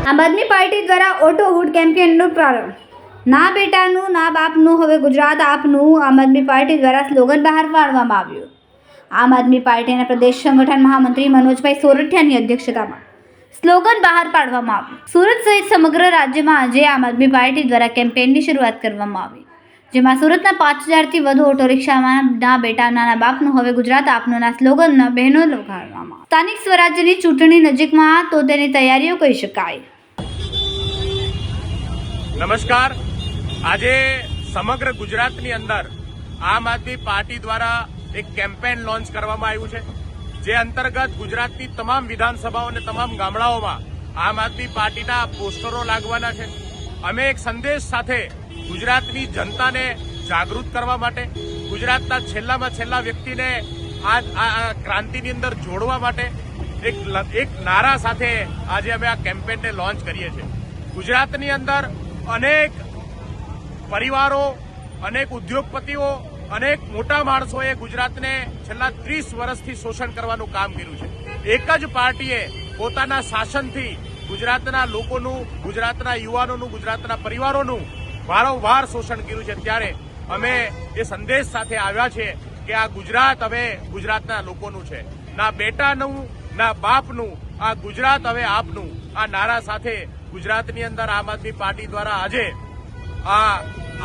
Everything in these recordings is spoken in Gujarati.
આમ આદમી પાર્ટી દ્વારા ઓટો હુડ કેમ્પેનનો પ્રારંભ. ના બેટાનું ના બાપનું હવે ગુજરાત આપનું આમ આદમી પાર્ટી દ્વારા સ્લોગન બહાર પાડવામાં આવ્યું. આમ આદમી પાર્ટીના પ્રદેશ સંગઠન મહામંત્રી મનોજભાઈ સોરઠિયાની અધ્યક્ષતામાં સ્લોગન બહાર પાડવામાં આવ્યું. સુરત સહિત સમગ્ર રાજ્યમાં આજે આમ આદમી પાર્ટી દ્વારા કેમ્પેનની શરૂઆત કરવામાં આવી, જેમાં સુરતના 5000થી વધુ ઓટો રિક્ષામાં ના બેટા ના બાપનું હવે ગુજરાત આપનુંના સ્લોગનના બહેનો લગાડવામાં. સ્થાનિક સ્વરાજ્યની ચૂંટણી નજીકમાં તો તેની તૈયારીઓ કહી શકાય. નમસ્કાર. આજે સમગ્ર ગુજરાતની અંદર આમ આદમી પાર્ટી દ્વારા એક કેમ્પેન લોન્ચ કરવામાં આવ્યું છે, જે અંતર્ગત ગુજરાતની તમામ વિધાનસભાઓ અને તમામ ગામડાઓમાં આમ આદમી પાર્ટીના પોસ્ટરો લાગવાના છે. અમે એક સંદેશ સાથે ગુજરાતની જનતાને જાગૃત કરવા માટે, ગુજરાતના છેલ્લામાં છેલ્લા વ્યક્તિને આ ક્રાંતિની અંદર જોડવા માટે એક નારા સાથે આજે અમે આ કેમ્પેનને લોન્ચ કરીએ છીએ. ગુજરાતની અંદર અનેક પરિવારો, અનેક ઉદ્યોગપતિઓ, અનેક મોટા માણસોએ ગુજરાતને છેલ્લા 30 વર્ષથી શોષણ કરવાનું કામ કર્યું છે. એક જ પાર્ટીએ પોતાના શાસનથી ગુજરાતના લોકોનું, ગુજરાતના યુવાનોનું, ગુજરાતના પરિવારોનું વારંવાર શોષણ કર્યું છે. ત્યારે અમે એ સંદેશ સાથે આવ્યા છે કે આ ગુજરાત હવે ગુજરાતના લોકોનું છે, ના બેટાનું ના બાપનું, આ ગુજરાત હવે આપનું. આ નારા સાથે ગુજરાતની અંદર આમ આદમી પાર્ટી દ્વારા આજે આ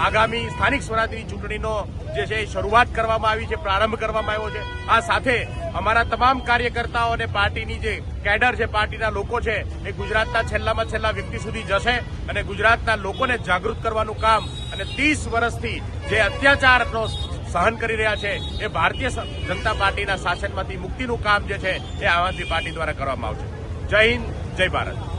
આગામી સ્થાનિક સ્વરાજ્યની ચૂંટણીનો જે છે એ શરૂઆત કરવામાં આવી છે, પ્રારંભ કરવામાં આવ્યો છે. આ સાથે અમારા તમામ કાર્યકર્તાઓ અને પાર્ટીની જે કેડર છે, પાર્ટીના લોકો છે, એ ગુજરાતના છેલ્લામાં છેલ્લા વ્યક્તિ સુધી જશે અને ગુજરાતના લોકોને જાગૃત કરવાનું કામ અને 30 વર્ષથી જે અત્યાચારનો સહન કરી રહ્યા છે એ ભારતીય જનતા પાર્ટીના શાસનમાંથી મુક્તિનું કામ જે છે એ આમ આદમી પાર્ટી દ્વારા કરવામાં આવશે. જય હિન્દ, જય ભારત.